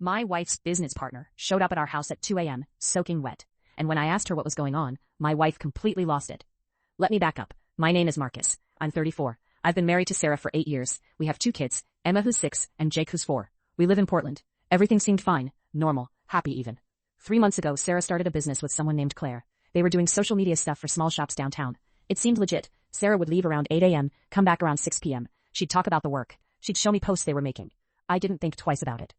My wife's business partner showed up at our house at 2 a.m., soaking wet, and when I asked her what was going on, my wife completely lost it. Let me back up. My name is Marcus. I'm 34. I've been married to Sarah for 8 years. We have 2 kids, Emma who's 6 and Jake who's 4. We live in Portland. Everything seemed fine, normal, happy even. 3 months ago, Sarah started a business with someone named Claire. They were doing social media stuff for small shops downtown. It seemed legit. Sarah would leave around 8 a.m., come back around 6 p.m. She'd talk about the work. She'd show me posts they were making. I didn't think twice about it.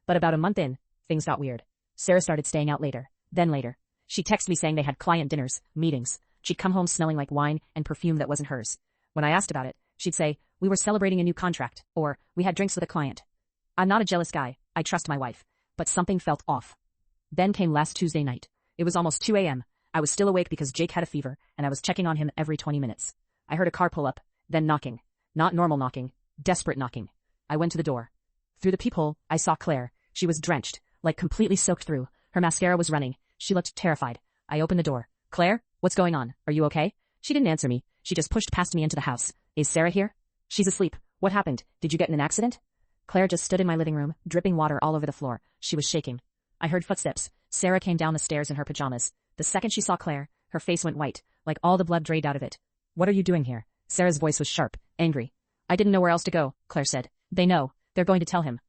But about a month in, things got weird. Sarah started staying out later. Then later. She'd text me saying they had client dinners, meetings. She'd come home smelling like wine and perfume that wasn't hers. When I asked about it, she'd say, we were celebrating a new contract, or we had drinks with a client. I'm not a jealous guy. I trust my wife. But something felt off. Then came last Tuesday night. It was almost 2 a.m. I was still awake because Jake had a fever, and I was checking on him every 20 minutes. I heard a car pull up, then knocking. Not normal knocking, desperate knocking. I went to the door. Through the peephole, I saw Claire. She was drenched, like completely soaked through. Her mascara was running. She looked terrified. I opened the door. Claire, what's going on? Are you okay? She didn't answer me. She just pushed past me into the house. Is Sarah here? She's asleep. What happened? Did you get in an accident? Claire just stood in my living room, dripping water all over the floor. She was shaking. I heard footsteps. Sarah came down the stairs in her pajamas. The second she saw Claire, her face went white, like all the blood drained out of it. What are you doing here? Sarah's voice was sharp, angry. I didn't know where else to go, Claire said. They know. They're going to tell him.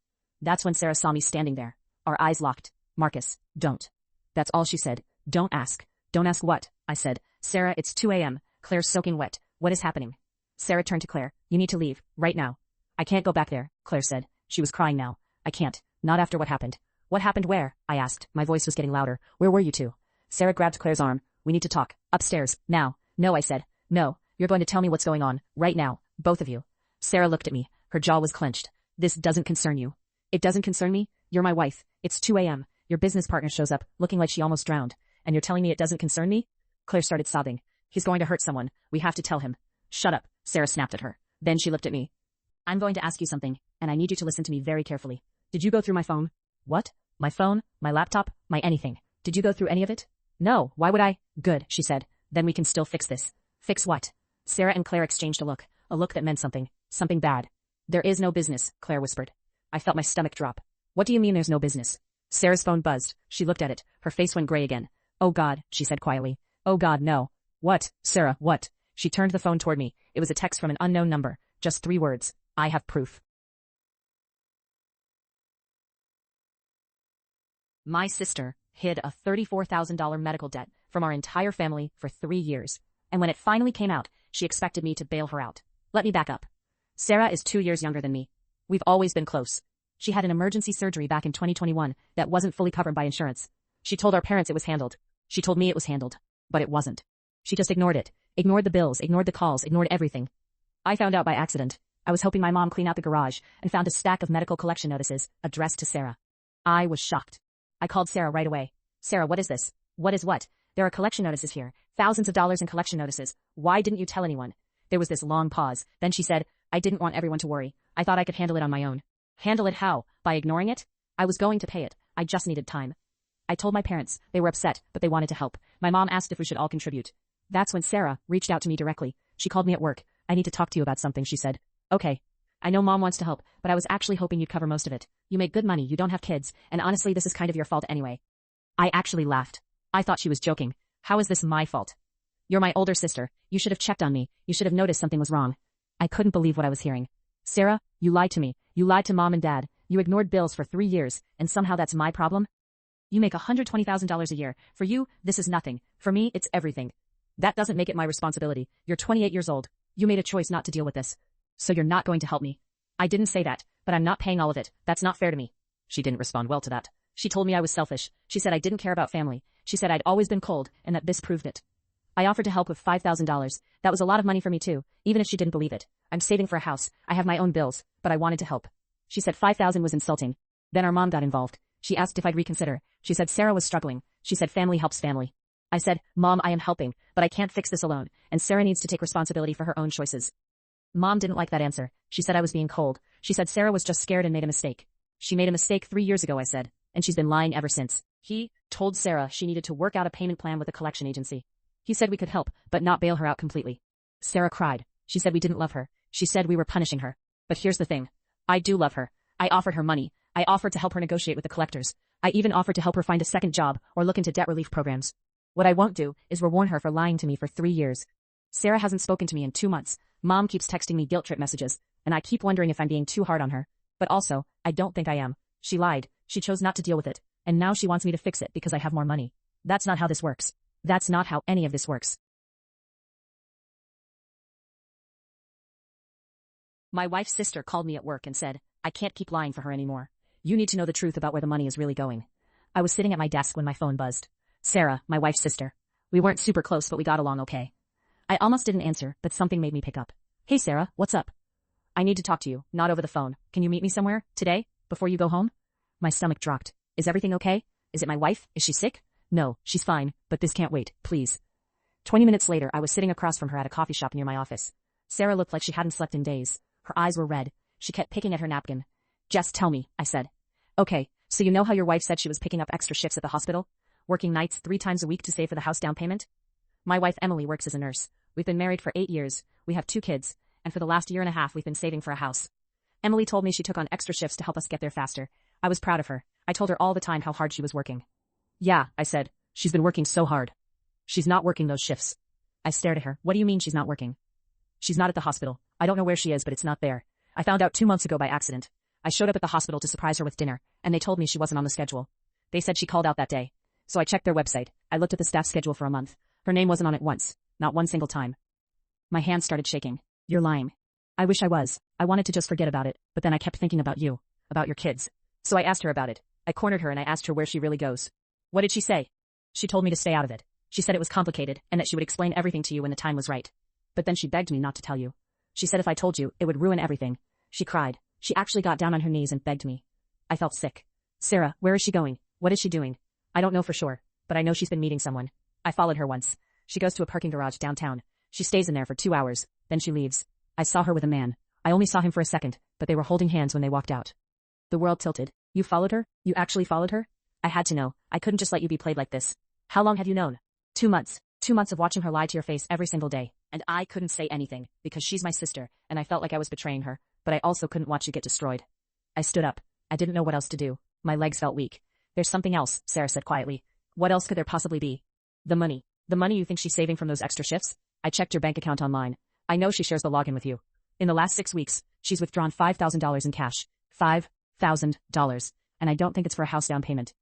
That's when Sarah saw me standing there. Our eyes locked. Marcus, don't. That's all she said. Don't ask. Don't ask what? I said. Sarah, it's 2 a.m. Claire's soaking wet. What is happening? Sarah turned to Claire. You need to leave, right now. I can't go back there, Claire said. She was crying now. I can't. Not after what happened. What happened where? I asked. My voice was getting louder. Where were you two? Sarah grabbed Claire's arm. We need to talk. Upstairs. Now. No, I said. No. You're going to tell me what's going on. Right now. Both of you. Sarah looked at me. Her jaw was clenched. This doesn't concern you. It doesn't concern me? You're my wife. It's 2 a.m. Your business partner shows up, looking like she almost drowned. And you're telling me it doesn't concern me? Claire started sobbing. He's going to hurt someone. We have to tell him. Shut up, Sarah snapped at her. Then she looked at me. I'm going to ask you something, and I need you to listen to me very carefully. Did you go through my phone? What? My phone? My laptop? My anything? Did you go through any of it? No, why would I? Good, she said. Then we can still fix this. Fix what? Sarah and Claire exchanged a look that meant something. Something bad. There is no business, Claire whispered. I felt my stomach drop. What do you mean there's no business? Sarah's phone buzzed. She looked at it. Her face went gray again. Oh God, she said quietly. Oh God, no. What? Sarah, what? She turned the phone toward me. It was a text from an unknown number. Just 3 words. I have proof. My sister hid a $34,000 medical debt from our entire family for 3 years. And when it finally came out, she expected me to bail her out. Let me back up. Sarah is 2 years younger than me. We've always been close. She had an emergency surgery back in 2021 that wasn't fully covered by insurance. She told our parents it was handled. She told me it was handled. But it wasn't. She just ignored it. Ignored the bills, ignored the calls, ignored everything. I found out by accident. I was helping my mom clean out the garage and found a stack of medical collection notices addressed to Sarah. I was shocked. I called Sarah right away. Sarah, what is this? What is what? There are collection notices here. Thousands of dollars in collection notices. Why didn't you tell anyone? There was this long pause. Then she said, I didn't want everyone to worry. I thought I could handle it on my own. Handle it how? By ignoring it? I was going to pay it. I just needed time. I told my parents. They were upset, but they wanted to help. My mom asked if we should all contribute. That's when Sarah reached out to me directly. She called me at work. I need to talk to you about something, she said. Okay. I know mom wants to help, but I was actually hoping you'd cover most of it. You make good money, you don't have kids, and honestly this is kind of your fault anyway. I actually laughed. I thought she was joking. How is this my fault? You're my older sister. You should have checked on me. You should have noticed something was wrong. I couldn't believe what I was hearing. Sarah, you lied to me. You lied to mom and dad. You ignored bills for 3 years, and somehow that's my problem? You make $120,000 a year. For you, this is nothing. For me, it's everything. That doesn't make it my responsibility. You're 28 years old. You made a choice not to deal with this. So you're not going to help me. I didn't say that, but I'm not paying all of it. That's not fair to me. She didn't respond well to that. She told me I was selfish. She said I didn't care about family. She said I'd always been cold, and that this proved it. I offered to help with $5,000. That was a lot of money for me too, even if she didn't believe it. I'm saving for a house. I have my own bills, but I wanted to help. She said $5,000 was insulting. Then our mom got involved. She asked if I'd reconsider. She said Sarah was struggling. She said family helps family. I said, Mom, I am helping, but I can't fix this alone, and Sarah needs to take responsibility for her own choices. Mom didn't like that answer. She said I was being cold. She said Sarah was just scared and made a mistake. She made a mistake 3 years ago, I said, and she's been lying ever since. He told Sarah she needed to work out a payment plan with a collection agency. He said we could help, but not bail her out completely. Sarah cried. She said we didn't love her. She said we were punishing her. But here's the thing. I do love her. I offered her money. I offered to help her negotiate with the collectors. I even offered to help her find a second job or look into debt relief programs. What I won't do is reward her for lying to me for 3 years. Sarah hasn't spoken to me in 2 months. Mom keeps texting me guilt trip messages, and I keep wondering if I'm being too hard on her. But also, I don't think I am. She lied. She chose not to deal with it. And now she wants me to fix it because I have more money. That's not how this works. That's not how any of this works. My wife's sister called me at work and said, I can't keep lying for her anymore. You need to know the truth about where the money is really going. I was sitting at my desk when my phone buzzed. Sarah, my wife's sister. We weren't super close, but we got along okay. I almost didn't answer, but something made me pick up. Hey Sarah, what's up? I need to talk to you, not over the phone. Can you meet me somewhere, today, before you go home? My stomach dropped. Is everything okay? Is it my wife? Is she sick? No, she's fine, but this can't wait, please. 20 minutes later, I was sitting across from her at a coffee shop near my office. Sarah looked like she hadn't slept in days. Her eyes were red. She kept picking at her napkin. Just tell me, I said. Okay, so you know how your wife said she was picking up extra shifts at the hospital? Working nights 3 times a week to save for the house down payment? My wife Emily works as a nurse. We've been married for 8 years. We have 2 kids. And for the last year and a half we've been saving for a house. Emily told me she took on extra shifts to help us get there faster. I was proud of her. I told her all the time how hard she was working. Yeah, I said. She's been working so hard. She's not working those shifts. I stared at her. What do you mean she's not working? She's not at the hospital. I don't know where she is, but it's not there. I found out 2 months ago by accident. I showed up at the hospital to surprise her with dinner, and they told me she wasn't on the schedule. They said she called out that day. So I checked their website. I looked at the staff schedule for a month. Her name wasn't on it once. Not one single time. My hands started shaking. You're lying. I wish I was. I wanted to just forget about it, but then I kept thinking about you. About your kids. So I asked her about it. I cornered her and I asked her where she really goes. What did she say? She told me to stay out of it. She said it was complicated, and that she would explain everything to you when the time was right. But then she begged me not to tell you. She said if I told you, it would ruin everything. She cried. She actually got down on her knees and begged me. I felt sick. Sarah, where is she going? What is she doing? I don't know for sure, but I know she's been meeting someone. I followed her once. She goes to a parking garage downtown. She stays in there for 2 hours, then she leaves. I saw her with a man. I only saw him for a second, but they were holding hands when they walked out. The world tilted. You followed her? You actually followed her? I had to know. I couldn't just let you be played like this. How long have you known? 2 months. 2 months of watching her lie to your face every single day. And I couldn't say anything, because she's my sister, and I felt like I was betraying her, but I also couldn't watch you get destroyed. I stood up. I didn't know what else to do. My legs felt weak. There's something else, Sarah said quietly. What else could there possibly be? The money. The money you think she's saving from those extra shifts? I checked your bank account online. I know she shares the login with you. In the last 6 weeks, she's withdrawn $5,000 in cash. $5,000. And I don't think it's for a house down payment.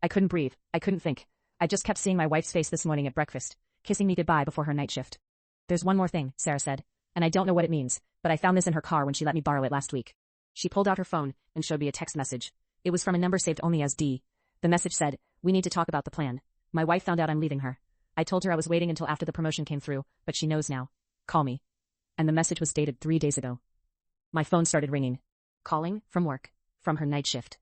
I couldn't breathe. I couldn't think. I just kept seeing my wife's face this morning at breakfast, kissing me goodbye before her night shift. There's one more thing, Sarah said, and I don't know what it means, but I found this in her car when she let me borrow it last week. She pulled out her phone and showed me a text message. It was from a number saved only as D. The message said, we need to talk about the plan. My wife found out I'm leaving her. I told her I was waiting until after the promotion came through, but she knows now. Call me. And the message was dated 3 days ago. My phone started ringing. Calling from work, from her night shift.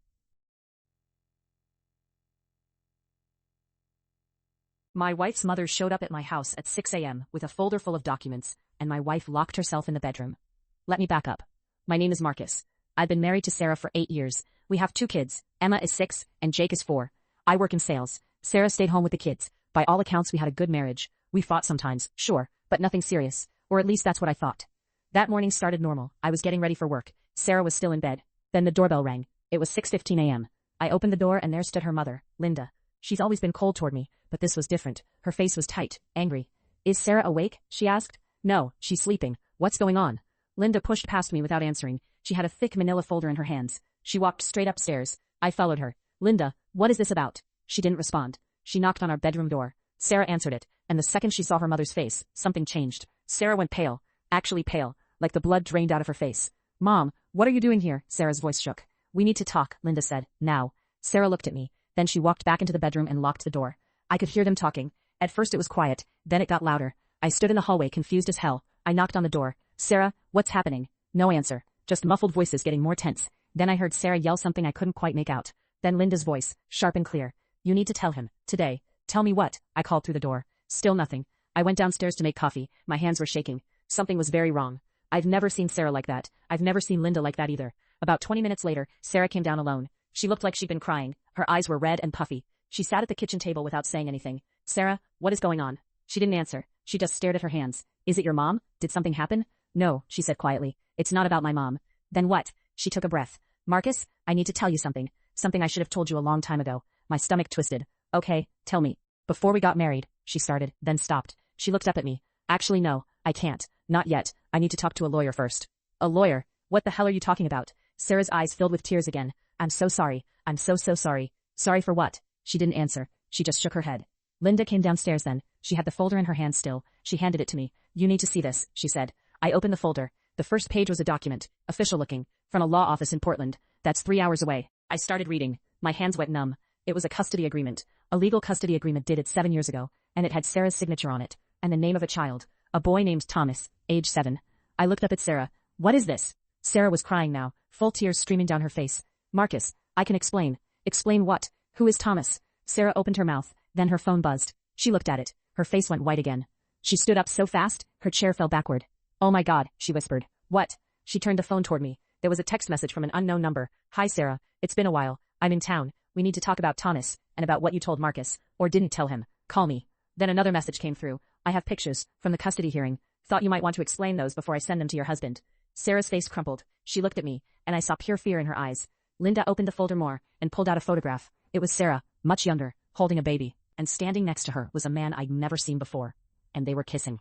My wife's mother showed up at my house at 6 a.m. with a folder full of documents, and my wife locked herself in the bedroom. Let me back up. My name is Marcus. I've been married to Sarah for 8 years. We have 2 kids. Emma is 6, and Jake is 4. I work in sales. Sarah stayed home with the kids. By all accounts, we had a good marriage. We fought sometimes, sure, but nothing serious. Or at least that's what I thought. That morning started normal. I was getting ready for work. Sarah was still in bed. Then the doorbell rang. It was 6:15 a.m. I opened the door and there stood her mother, Linda. She's always been cold toward me, but this was different. Her face was tight, angry. Is Sarah awake? She asked. No, she's sleeping. What's going on? Linda pushed past me without answering. She had a thick manila folder in her hands. She walked straight upstairs. I followed her. Linda, what is this about? She didn't respond. She knocked on our bedroom door. Sarah answered it, and the second she saw her mother's face, something changed. Sarah went pale. Actually pale, like the blood drained out of her face. Mom, what are you doing here? Sarah's voice shook. We need to talk, Linda said. Now. Sarah looked at me. Then she walked back into the bedroom and locked the door. I could hear them talking. At first it was quiet, then it got louder. I stood in the hallway confused as hell. I knocked on the door. Sarah, what's happening? No answer. Just muffled voices getting more tense. Then I heard Sarah yell something I couldn't quite make out. Then Linda's voice, sharp and clear. You need to tell him. Today. Tell me what? I called through the door. Still nothing. I went downstairs to make coffee. My hands were shaking. Something was very wrong. I've never seen Sarah like that. I've never seen Linda like that either. About 20 minutes later, Sarah came down alone. She looked like she'd been crying. Her eyes were red and puffy. She sat at the kitchen table without saying anything. Sarah, what is going on? She didn't answer. She just stared at her hands. Is it your mom? Did something happen? No, she said quietly. It's not about my mom. Then what? She took a breath. Marcus, I need to tell you something. Something I should have told you a long time ago. My stomach twisted. Okay, tell me. Before we got married, she started, then stopped. She looked up at me. Actually no, I can't. Not yet. I need to talk to a lawyer first. A lawyer? What the hell are you talking about? Sarah's eyes filled with tears again. I'm so sorry. I'm so sorry. Sorry for what? She didn't answer. She just shook her head. Linda came downstairs then. She had the folder in her hand still. She handed it to me. You need to see this, she said. I opened the folder. The first page was a document, official looking, from a law office in Portland. That's 3 hours away. I started reading. My hands went numb. It was a custody agreement. A legal custody agreement dated 7 years ago, and it had Sarah's signature on it, and the name of a child, a boy named Thomas, age 7. I looked up at Sarah. What is this? Sarah was crying now, full tears streaming down her face. Marcus, I can explain. Explain what? Who is Thomas? Sarah opened her mouth, then her phone buzzed. She looked at it. Her face went white again. She stood up so fast, her chair fell backward. Oh my God, she whispered. What? She turned the phone toward me. There was a text message from an unknown number. Hi Sarah, it's been a while. I'm in town. We need to talk about Thomas, and about what you told Marcus, or didn't tell him. Call me. Then another message came through. I have pictures, from the custody hearing. Thought you might want to explain those before I send them to your husband. Sarah's face crumpled. She looked at me, and I saw pure fear in her eyes. Linda opened the folder more, and pulled out a photograph. It was Sarah, much younger, holding a baby, and standing next to her was a man I'd never seen before. And they were kissing.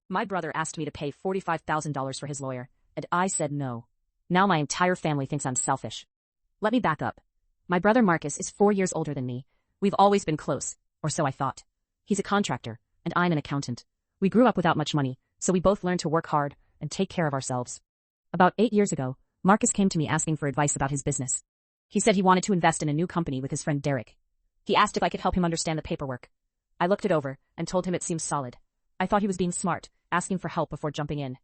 My brother asked me to pay $45,000 for his lawyer, and I said no. Now my entire family thinks I'm selfish. Let me back up. My brother Marcus is 4 years older than me. We've always been close, or so I thought. He's a contractor, and I'm an accountant. We grew up without much money, so we both learned to work hard and take care of ourselves. About 8 years ago, Marcus came to me asking for advice about his business. He said he wanted to invest in a new company with his friend Derek. He asked if I could help him understand the paperwork. I looked it over and told him it seemed solid. I thought he was being smart, asking for help before jumping in.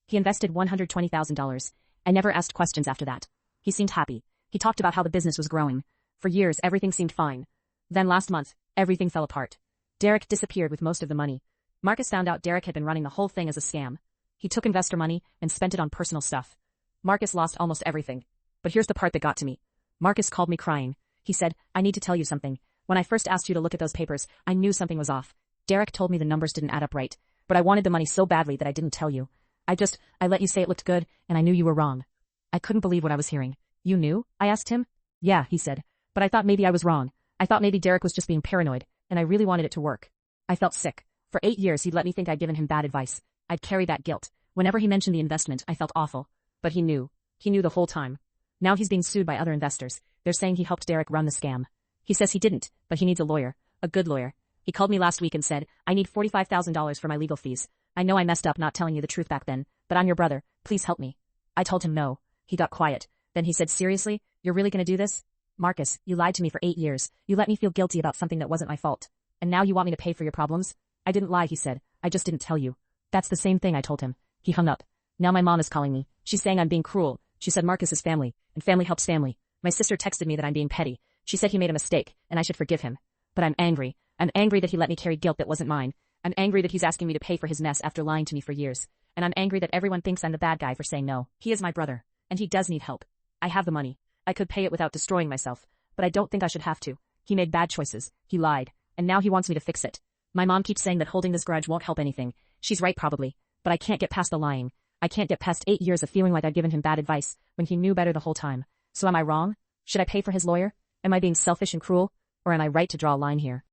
He invested $120,000. I never asked questions after that. He seemed happy. He talked about how the business was growing. For years, everything seemed fine. Then last month, everything fell apart. Derek disappeared with most of the money. Marcus found out Derek had been running the whole thing as a scam. He took investor money and spent it on personal stuff. Marcus lost almost everything. But here's the part that got to me. Marcus called me crying. He said, I need to tell you something. When I first asked you to look at those papers, I knew something was off. Derek told me the numbers didn't add up right, but I wanted the money so badly that I didn't tell you. I let you say it looked good, and I knew you were wrong. I couldn't believe what I was hearing. You knew? I asked him. Yeah, he said. But I thought maybe I was wrong. I thought maybe Derek was just being paranoid, and I really wanted it to work. I felt sick. For 8 years he'd let me think I'd given him bad advice. I'd carry that guilt. Whenever he mentioned the investment, I felt awful. But he knew. He knew the whole time. Now he's being sued by other investors. They're saying he helped Derek run the scam. He says he didn't, but he needs a lawyer. A good lawyer. He called me last week and said, I need $45,000 for my legal fees. I know I messed up not telling you the truth back then, but I'm your brother. Please help me. I told him no. He got quiet. Then he said, seriously? You're really gonna do this? Marcus, you lied to me for 8 years. You let me feel guilty about something that wasn't my fault. And now you want me to pay for your problems? I didn't lie, he said. I just didn't tell you. That's the same thing, I told him. He hung up. Now my mom is calling me. She's saying I'm being cruel. She said Marcus is family, and family helps family. My sister texted me that I'm being petty. She said he made a mistake, and I should forgive him. But I'm angry. I'm angry that he let me carry guilt that wasn't mine. I'm angry that he's asking me to pay for his mess after lying to me for years. And I'm angry that everyone thinks I'm the bad guy for saying no. He is my brother, and he does need help. I have the money. I could pay it without destroying myself, but I don't think I should have to. He made bad choices. He lied. And now he wants me to fix it. My mom keeps saying that holding this grudge won't help anything. She's right probably. But I can't get past the lying. I can't get past 8 years of feeling like I'd given him bad advice when he knew better the whole time. So am I wrong? Should I pay for his lawyer? Am I being selfish and cruel? Or am I right to draw a line here?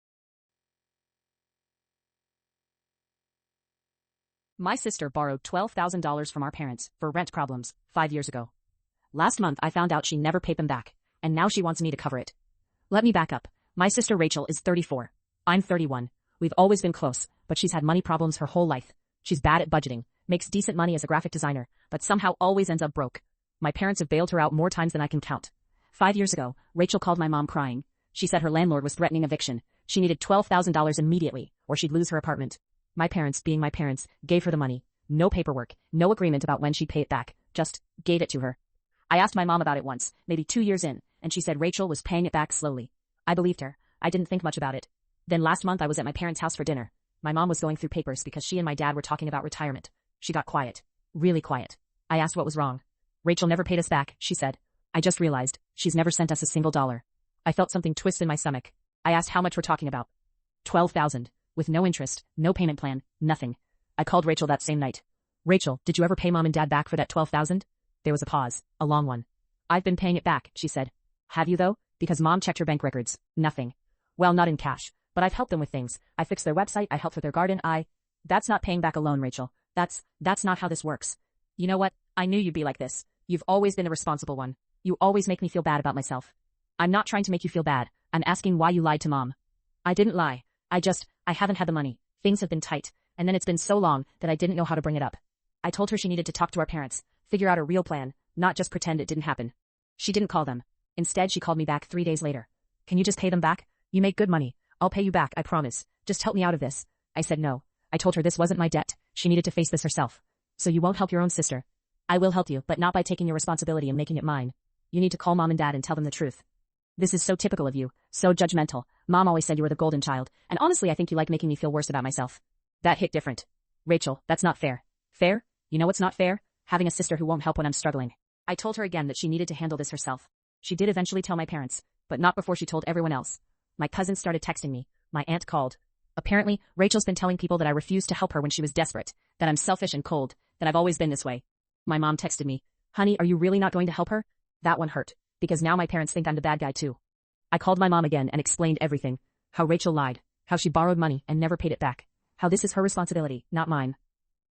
My sister borrowed $12,000 from our parents for rent problems 5 years ago. Last month I found out she never paid them back, and now she wants me to cover it. Let me back up. My sister Rachel is 34. I'm 31. We've always been close, but she's had money problems her whole life. She's bad at budgeting, makes decent money as a graphic designer, but somehow always ends up broke. My parents have bailed her out more times than I can count. 5 years ago, Rachel called my mom crying. She said her landlord was threatening eviction. She needed $12,000 immediately, or she'd lose her apartment. My parents, being my parents, gave her the money. No paperwork, no agreement about when she'd pay it back, just gave it to her. I asked my mom about it once, maybe 2 years in, and she said Rachel was paying it back slowly. I believed her. I didn't think much about it. Then last month I was at my parents' house for dinner. My mom was going through papers because she and my dad were talking about retirement. She got quiet. Really quiet. I asked what was wrong. Rachel never paid us back, she said. I just realized, she's never sent us a single dollar. I felt something twist in my stomach. I asked how much we're talking about. $12,000. With no interest, no payment plan, nothing. I called Rachel that same night. Rachel, did you ever pay mom and dad back for that $12,000? There was a pause, a long one. I've been paying it back, she said. Have you though? Because mom checked her bank records. Nothing. Well, not in cash, but I've helped them with things. I fixed their website, I helped with their garden, That's not paying back a loan, Rachel. That's not how this works. You know what? I knew you'd be like this. You've always been the responsible one. You always make me feel bad about myself. I'm not trying to make you feel bad. I'm asking why you lied to mom. I didn't lie. I haven't had the money. Things have been tight, and then it's been so long that I didn't know how to bring it up. I told her she needed to talk to our parents, figure out a real plan, not just pretend it didn't happen. She didn't call them. Instead, she called me back 3 days later. Can you just pay them back? You make good money. I'll pay you back, I promise. Just help me out of this. I said no. I told her this wasn't my debt. She needed to face this herself. So you won't help your own sister. I will help you, but not by taking your responsibility and making it mine. You need to call mom and dad and tell them the truth. This is so typical of you, so judgmental. Mom always said you were the golden child, and honestly I think you like making me feel worse about myself. That hit different. Rachel, that's not fair. Fair? You know what's not fair? Having a sister who won't help when I'm struggling. I told her again that she needed to handle this herself. She did eventually tell my parents, but not before she told everyone else. My cousins started texting me. My aunt called. Apparently, Rachel's been telling people that I refused to help her when she was desperate, that I'm selfish and cold, that I've always been this way. My mom texted me, honey, are you really not going to help her? That one hurt, because now my parents think I'm the bad guy too. I called my mom again and explained everything. How Rachel lied, how she borrowed money and never paid it back, how this is her responsibility, not mine.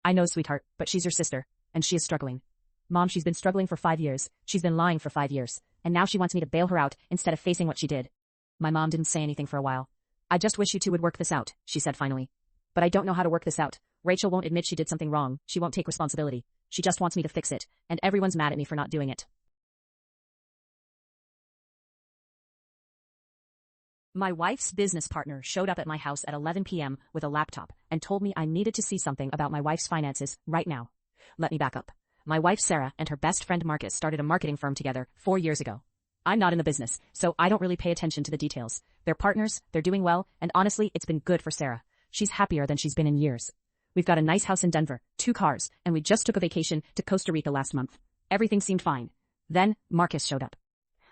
I know, sweetheart, but she's your sister, and she is struggling. Mom, she's been struggling for 5 years, she's been lying for 5 years, and now she wants me to bail her out instead of facing what she did. My mom didn't say anything for a while. I just wish you two would work this out, she said finally. But I don't know how to work this out. Rachel won't admit she did something wrong, she won't take responsibility. She just wants me to fix it, and everyone's mad at me for not doing it. My wife's business partner showed up at my house at 11 p.m. with a laptop and told me I needed to see something about my wife's finances right now. Let me back up. My wife Sarah and her best friend Marcus started a marketing firm together 4 years ago. I'm not in the business, so I don't really pay attention to the details. They're partners, they're doing well, and honestly, it's been good for Sarah. She's happier than she's been in years. We've got a nice house in Denver, 2 cars, and we just took a vacation to Costa Rica last month. Everything seemed fine. Then, Marcus showed up.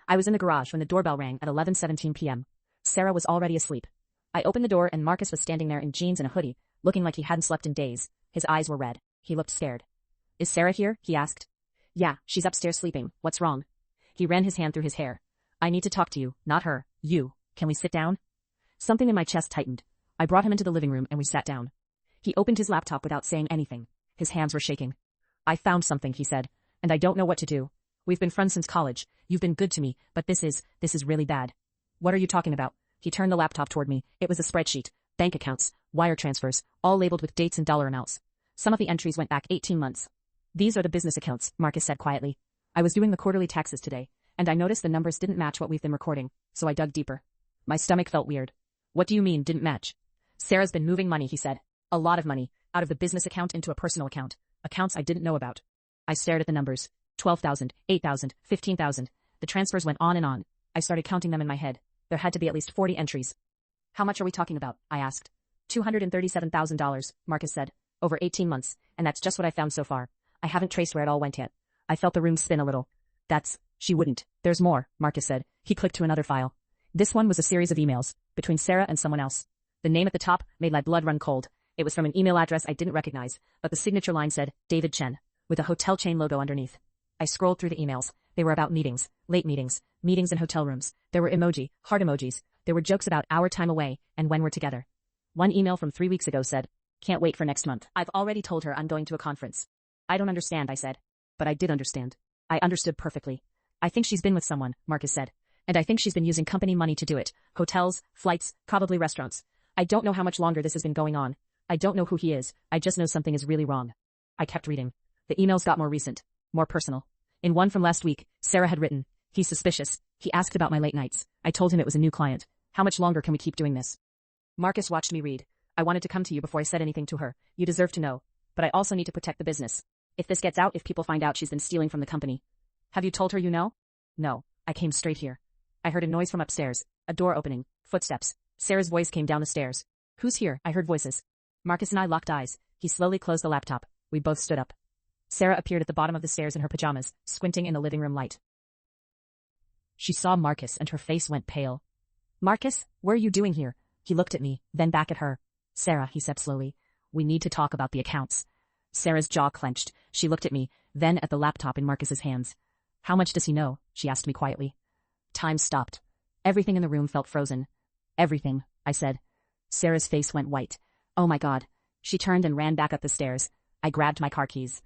I was in the garage when the doorbell rang at 11:17 p.m. Sarah was already asleep. I opened the door and Marcus was standing there in jeans and a hoodie, looking like he hadn't slept in days. His eyes were red. He looked scared. Is Sarah here? He asked. Yeah, she's upstairs sleeping. What's wrong? He ran his hand through his hair. I need to talk to you, not her. You. Can we sit down? Something in my chest tightened. I brought him into the living room and we sat down. He opened his laptop without saying anything. His hands were shaking. I found something, he said, and I don't know what to do. We've been friends since college. You've been good to me, but this is really bad. What are you talking about? He turned the laptop toward me. It was a spreadsheet, bank accounts, wire transfers, all labeled with dates and dollar amounts. Some of the entries went back 18 months. These are the business accounts, Marcus said quietly. I was doing the quarterly taxes today, and I noticed the numbers didn't match what we've been recording, so I dug deeper. My stomach felt weird. What do you mean, didn't match? Sarah's been moving money, he said. A lot of money, out of the business account into a personal account. Accounts I didn't know about. I stared at the numbers. 12,000, 8,000, 15,000. The transfers went on and on. I started counting them in my head. There had to be at least 40 entries. How much are we talking about? I asked. $237,000, Marcus said. Over 18 months, and that's just what I found so far. I haven't traced where it all went yet. I felt the room spin a little. She wouldn't. There's more, Marcus said. He clicked to another file. This one was a series of emails, between Sarah and someone else. The name at the top made my blood run cold. It was from an email address I didn't recognize, but the signature line said, David Chen, with a hotel chain logo underneath. I scrolled through the emails. They were about meetings, late meetings, meetings in hotel rooms. There were heart emojis. There were jokes about our time away and when we're together. One email from 3 weeks ago said, can't wait for next month. I've already told her I'm going to a conference. I don't understand, I said. But I did understand. I understood perfectly. I think she's been with someone, Marcus said. And I think she's been using company money to do it. Hotels, flights, probably restaurants. I don't know how much longer this has been going on. I don't know who he is. I just know something is really wrong. I kept reading. The emails got more recent, more personal. In one from last week, Sarah had written, he's suspicious. He asked about my late nights. I told him it was a new client. How much longer can we keep doing this? Marcus watched me read. I wanted to come to you before I said anything to her. You deserve to know. But I also need to protect the business. If this gets out, if people find out she's been stealing from the company. Have you told her you know? No. I came straight here. I heard a noise from upstairs. A door opening. Footsteps. Sarah's voice came down the stairs. Who's here? I heard voices. Marcus and I locked eyes. He slowly closed the laptop. We both stood up. Sarah appeared at the bottom of the stairs in her pajamas, squinting in the living room light. She saw Marcus and her face went pale. Marcus, what are you doing here? He looked at me, then back at her. Sarah, he said slowly, we need to talk about the accounts. Sarah's jaw clenched. She looked at me, then at the laptop in Marcus's hands. How much does he know? She asked me quietly. Time stopped. Everything in the room felt frozen. Everything, I said. Sarah's face went white. Oh my God. She turned and ran back up the stairs. I grabbed my car keys.